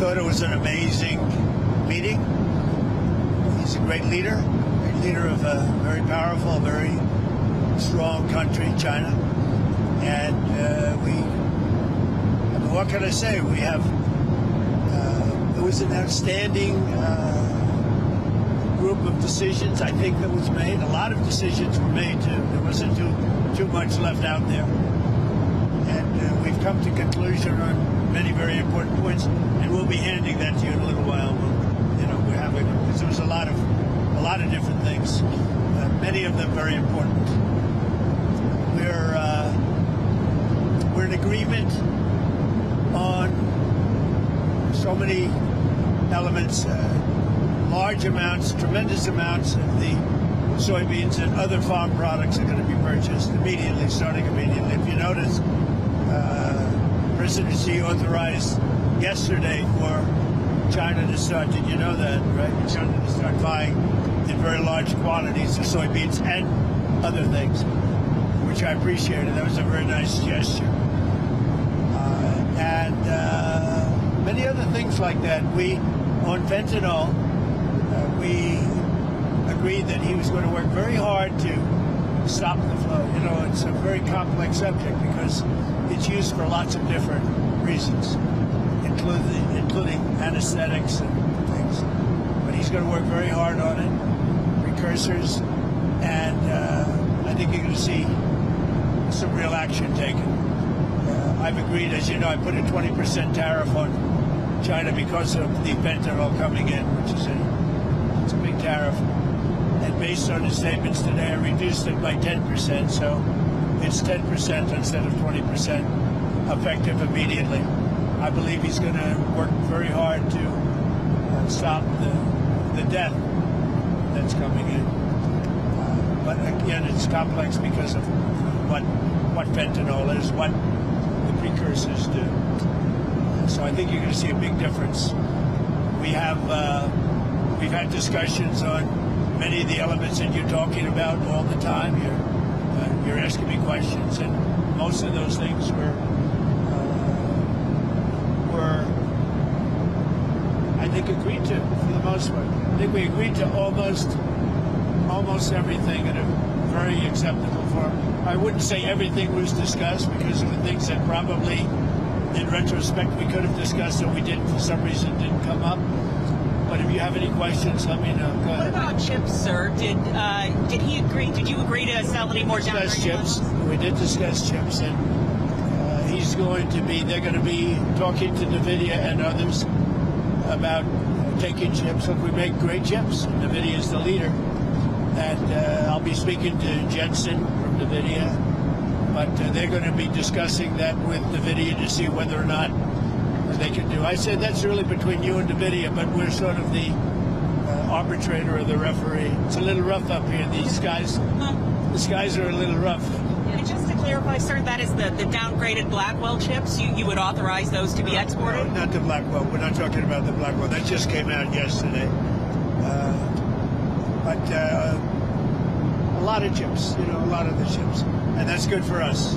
thought it was an amazing meeting. He's a great leader of a very powerful, very strong country, China. And what can I say? We have, it was an outstanding group of decisions, I think, that was made. A lot of decisions were made, too. There wasn't too much left out there. And we've come to conclusion on many very important points, and we'll be handing that to you in a little while. We're having, because there was a lot of different things, many of them very important. We're in agreement on so many elements, large amounts, tremendous amounts of the soybeans and other farm products are going to be purchased immediately, starting immediately. If you notice, President Xi authorized yesterday for China to start, did you know that, right? China to start buying in very large quantities of soybeans and other things, which I appreciated. That was a very nice gesture. And many other things like that. On fentanyl, we agreed that he was going to work very hard to stop the flow. It's a very complex subject because it's used for lots of different reasons, including anesthetics and things. But he's going to work very hard on it, precursors, and I think you're going to see some real action taken. I've agreed, as you know, I put a 20% tariff on China because of the fentanyl coming in, which is it's a big tariff. And based on his statements today, I reduced it by 10%, so it's 10% instead of 20% effective immediately. I believe he's going to work very hard to stop the death that's coming in. But again, it's complex because of what fentanyl is, what the precursors do. So I think you're going to see a big difference. We've had discussions on many of the elements that you're talking about all the time. You're asking me questions, and most of those things were I think agreed to for the most part. I think we agreed to almost everything in a very acceptable form. I wouldn't say everything was discussed because there were things that probably, in retrospect, we could have discussed that we didn't, for some reason, didn't come up. But if you have any questions, let me know. Go ahead. What about chips, sir? Did he agree? Did you agree to sell any more down chips? We did discuss chips, and they're going to be talking to NVIDIA and others about taking chips. Look, we make great chips. NVIDIA is the leader. And I'll be speaking to Jensen from NVIDIA, but they're going to be discussing that with NVIDIA to see whether or not they can do. I said that's really between you and NVIDIA, but we're sort of the arbitrator or the referee. It's a little rough up here. The skies are a little rough. And just to clarify, sir, that is the downgraded Blackwell chips. You would authorize those to be exported? No, not the Blackwell. We're not talking about the Blackwell. That just came out yesterday. But a lot of chips, a lot of the chips. And that's good for us.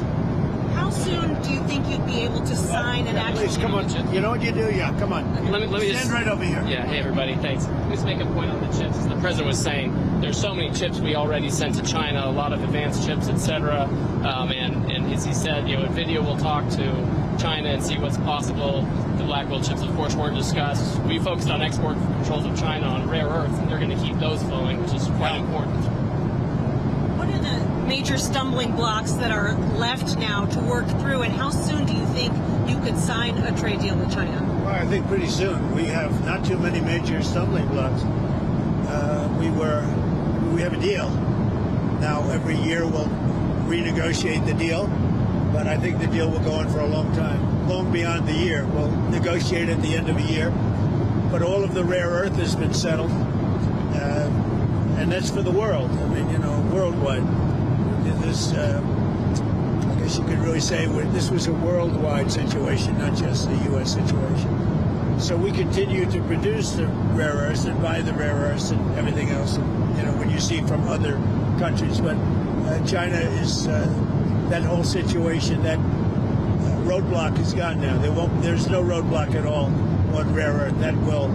How soon do you think you'd be able to sign an actual... Please, come on. You know what you do? Yeah, come on. Let me stand right over here. Yeah, hey, everybody, thanks. Let me just make a point on the chips. As the president was saying, there's so many chips we already sent to China, a lot of advanced chips, etc. And as he said, NVIDIA will talk to China and see what's possible. The Blackwell chips, of course, weren't discussed. We focused on export controls of China on rare earths, and they're going to keep those flowing, which is quite important. What are the major stumbling blocks that are left now to work through, and how soon do you think you could sign a trade deal with China? Well, I think pretty soon. We have not too many major stumbling blocks. We have a deal. Now, every year we'll renegotiate the deal, but I think the deal will go on for a long time, long beyond the year. We'll negotiate at the end of a year, but all of the rare earth has been settled, and that's for the world. I mean, worldwide. This, I guess you could really say this was a worldwide situation, not just the U.S. situation. So we continue to produce the rare earths and buy the rare earths and everything else, when you see from other countries. But China is, that whole situation, that roadblock is gone now. There's no roadblock at all. on rare earth. That will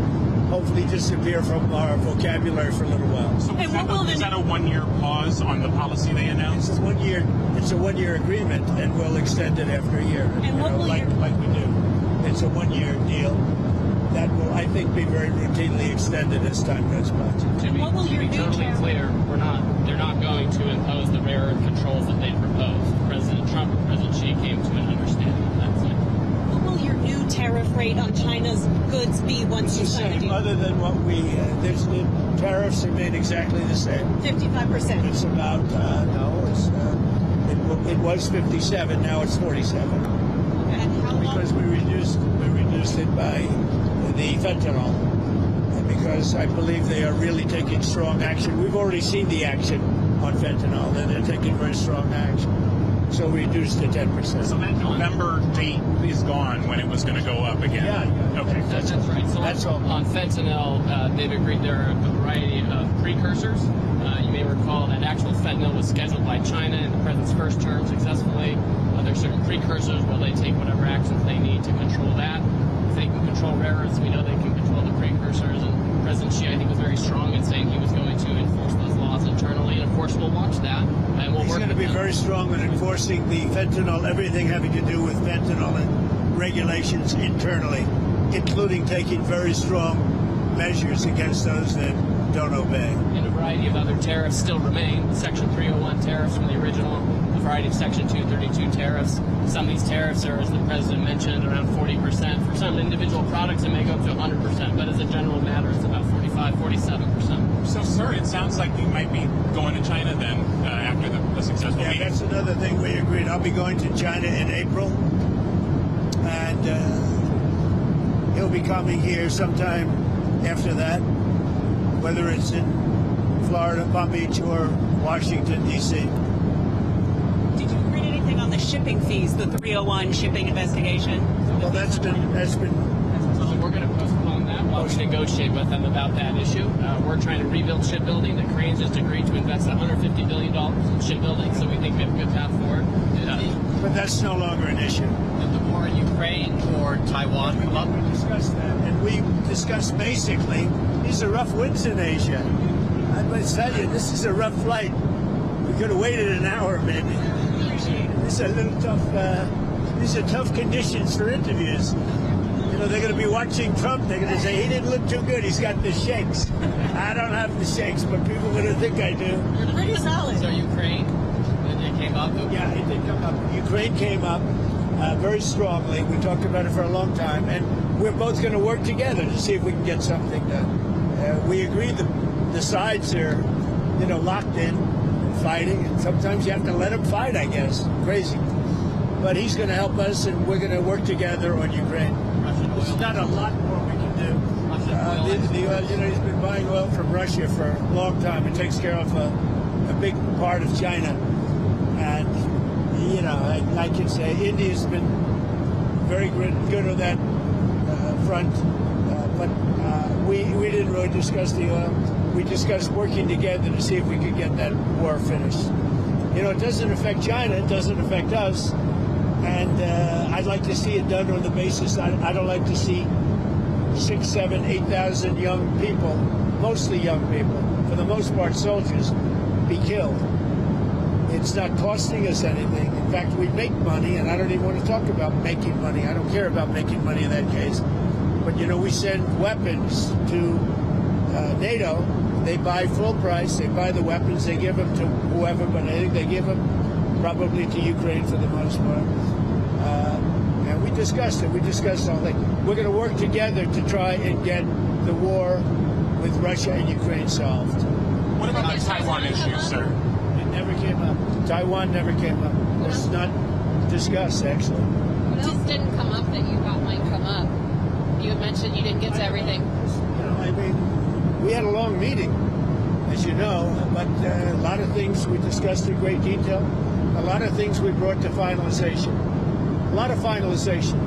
hopefully disappear from our vocabulary for a little while. So And what will is the- that a one-year pause on the policy they announced? It's a one-year agreement, and we'll extend it after a year. And what will like we do. It's a one-year deal that will, I think, be very routinely extended as time goes by. To be, what will to your be new totally tariff- clear, they're not going to impose the rare earth controls that they proposed. President Trump and President Xi came to an understanding on that side. What will your new tariff rate on China's goods be once you It's the sign a same, deal? other than what the tariffs remain exactly the same. 55%. It's about, it was 57, now it's 47. And how long? Because we reduced it by the fentanyl, and because I believe they are really taking strong action. We've already seen the action on fentanyl, and they're taking very strong action. So we reduced to 10%. So that November date is gone when it was going to go up again. Yeah. Okay. That's right. So That's all. on fentanyl, they've agreed there are a variety of precursors. You may recall that actual fentanyl was scheduled by China in the president's first term successfully. There are certain precursors where they take whatever actions they need to control that. If they can control rare earths, we know they can control the precursors. And President Xi, I think, was very strong in saying he was going to enforce those laws internally. And of course, we'll watch that, and we'll He's work going to with be them. very strong in enforcing the fentanyl, everything having to do with fentanyl and regulations internally, including taking very strong measures against those that don't obey. And a variety of other tariffs still remain. Section 301 tariffs from the original, a variety of Section 232 tariffs. Some of these tariffs are, as the president mentioned, around 40%. For some individual products, it may go up to 100%, but as a general matter, it's about 45, 47%. So, sir, it sounds like you might be going to China then after the successful Yeah, meeting. that's another thing we agreed. I'll be going to China in April, and he'll be coming here sometime after that, whether it's in Florida, Palm Beach, or Washington, D.C. Did you read anything on the shipping fees, the 301 shipping investigation? Well, that's been So we're going to postpone that while we negotiate with them about that issue. We're trying to rebuild shipbuilding. The Cranes just agreed to invest $150 billion in shipbuilding, so we think we have a good path forward. but that's no longer an issue. Did the war in Ukraine or Taiwan come up? We discussed that, and we discussed basically these are rough winds in Asia. I must tell you, this is a rough flight. We could have waited an hour, maybe. This is a little tough. These are tough conditions for interviews. You know, they're going to be watching Trump. They're going to say he didn't look too good. He's got the shakes. I don't have the shakes, but people are going to think I do. Pretty solid. So Ukraine, it came up. Yeah, it did come up. Ukraine came up very strongly. We talked about it for a long time, and we're both going to work together to see if we can get something done. We agreed the sides are, locked in and fighting, and sometimes you have to let them fight, I guess. Crazy. But he's going to help us, and we're going to work together on Ukraine. There's not a lot more we can do. The oil, he's been buying oil from Russia for a long time. It takes care of a big part of China. And, I can say India's been very good on that front. But we didn't really discuss the oil. We discussed working together to see if we could get that war finished. It doesn't affect China. It doesn't affect us. And I'd like to see it done on the basis I don't like to see 6, 7, 8,000 young people, mostly young people, for the most part soldiers, be killed. It's not costing us anything. In fact, we make money, and I don't even want to talk about making money. I don't care about making money in that case. But, we send weapons to NATO. They buy full price. They buy the weapons. They give them to whoever, but I think they give them probably to Ukraine for the most part. And we discussed it. We discussed all that. We're going to work together to try and get the war with Russia and Ukraine solved. What about the Taiwan issue, sir? It never came up. Taiwan never came up. It's not discussed, actually. What else didn't come up that you thought might come up? You had mentioned you didn't get to everything. We had a long meeting, as you know, but a lot of things we discussed in great detail. A lot of things we brought to finalization. A lot of finalization.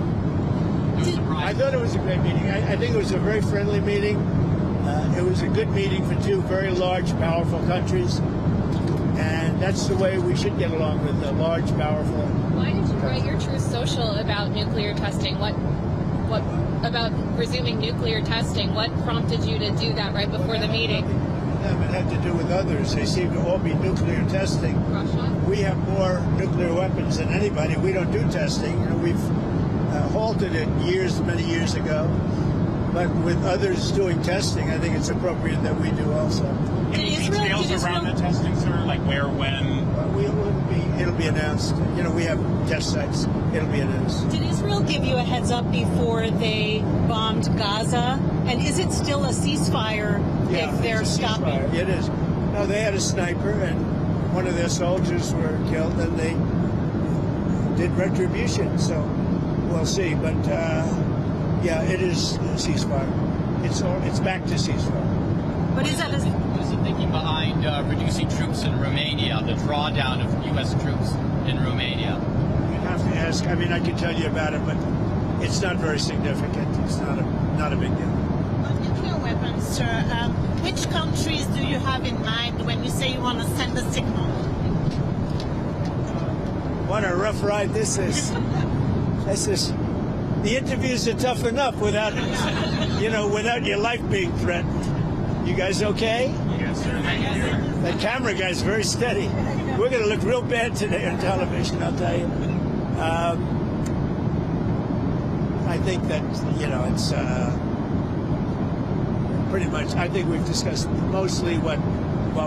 I thought it was a great meeting. I think it was a very friendly meeting. It was a good meeting for two very large, powerful countries. And that's the way we should get along with large, powerful. Why did you write your Truth Social about nuclear testing? What What about resuming nuclear testing? What prompted you to do that right before the meeting? It had to do with others. They seem to all be nuclear testing. Russia? We have more nuclear weapons than anybody. We don't do testing. You know, we've halted it many years ago. But with others doing testing, I think it's appropriate that we do also. Any details around the testing, sir? Like where, when? It'll be announced. You know, we have test sites. It'll be announced. Did Israel give you a heads up before they bombed Gaza? And is it still a ceasefire if they're it's a stopping? ceasefire. It is. No, they had a sniper, and one of their soldiers were killed, and they did retribution. So we'll see. But yeah, it is a ceasefire. It's back to ceasefire. But is that What is the thinking behind reducing troops in Romania, the drawdown of U.S. troops in Romania? You have to ask. I mean, I can tell you about it, but it's not very significant. It's not a big deal. On nuclear weapons, sir, which countries do you have in mind when you say you want to send a signal? What a rough ride this is. The interviews are tough enough without your life being threatened. You guys okay? Yes, sir. Thank you. That camera guy's very steady. We're going to look real bad today on television, I'll tell you. I think that, it's pretty much, I think we've discussed mostly what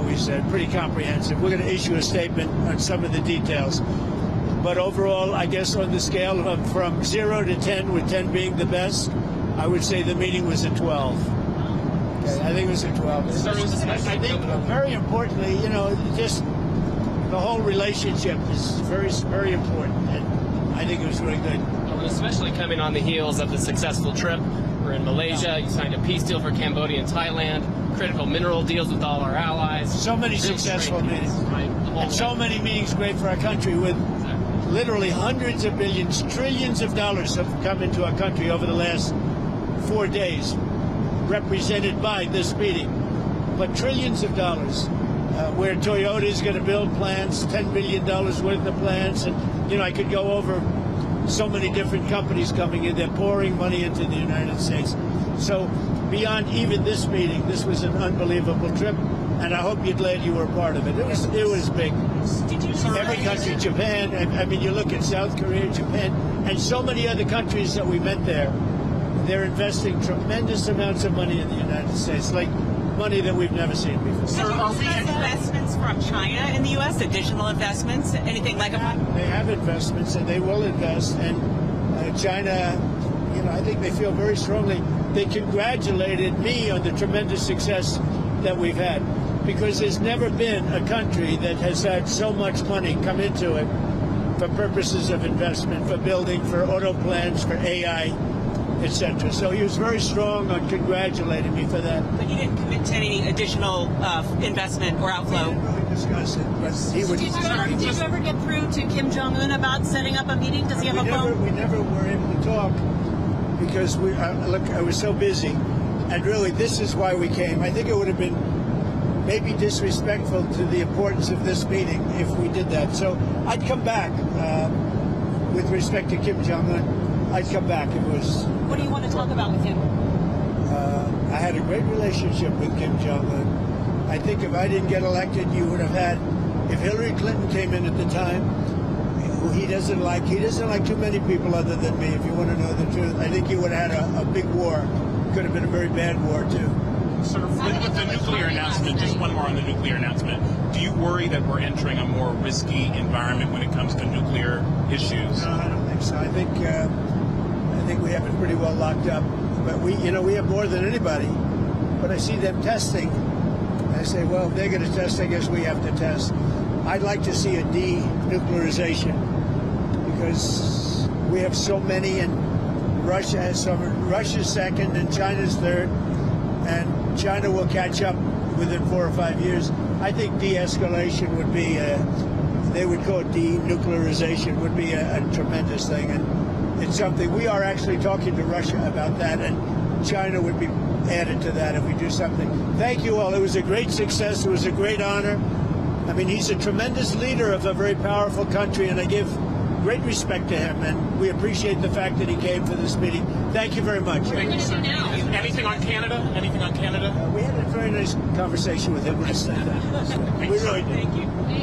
we said, pretty comprehensive. We're going to issue a statement on some of the details. But overall, I guess on the scale of from 0 to 10, with 10 being the best, I would say the meeting was a 12. Okay, I think it was a 12. I think very importantly, just the whole relationship is very, very important. And I think it was really good. Well, especially coming on the heels of the successful trip. We're in Malaysia. You signed a peace deal for Cambodia and Thailand. Critical mineral deals with all our allies. So many Real successful strength, meetings. right? And so many meetings great for our country with literally hundreds of billions, trillions of dollars have come into our country over the last 4 days, represented by this meeting. But trillions of dollars, where Toyota is going to build plants, $10 billion worth of plants. And, I could go over so many different companies coming in. They're pouring money into the United States. So beyond even this meeting, this was an unbelievable trip. And I hope you're glad you were a part of it. It was big. Every country, Japan, I mean, you look at South Korea, Japan, and so many other countries that we met there, they're investing tremendous amounts of money in the United States, like money that we've never seen before. So are we investments from China in the U.S., additional investments, anything like that? They have investments, and they will invest. And China, I think they feel very strongly. They congratulated me on the tremendous success that we've had, because there's never been a country that has had so much money come into it for purposes of investment, for building, for auto plants, for AI, etc. So he was very strong on congratulating me for that. But you didn't commit to any additional investment or We outflow? didn't really discuss it, but he would. Did you ever get through to Kim Jong-un about setting up a meeting? Does he have a phone? We never were able to talk because I was so busy. And really, this is why we came. I think it would have been maybe disrespectful to the importance of this meeting if we did that. So I'd come back with respect to Kim Jong-un. I'd come back. What do you want to talk about with him? I had a great relationship with Kim Jong-un. I think if I didn't get elected, you would have had, if Hillary Clinton came in at the time, who he doesn't like too many people other than me, if you want to know the truth. I think you would have had a big war. Could have been a very bad war, too. Sir, with the nuclear announcement, just one more on the nuclear announcement. Do you worry that we're entering a more risky environment when it comes to nuclear issues? No, I don't think so. I think we have it pretty well locked up. But we have more than anybody. But I see them testing. I say, well, if they're going to test, I guess we have to test. I'd like to see a denuclearization because we have so many, and Russia has some. Russia's second, and China's third, and China will catch up within 4 or 5 years. I think de-escalation would be, they would call it denuclearization, would be a tremendous thing. And it's something, we are actually talking to Russia about that, and China would be added to that if we do something. Thank you all. It was a great success. It was a great honor. I mean, he's a tremendous leader of a very powerful country, and I give great respect to him, and we appreciate the fact that he came for this meeting. Thank you very much. Thank you, sir. Anything on Canada? Anything on Canada? We had a very nice conversation with him last night. We really did. Thank you.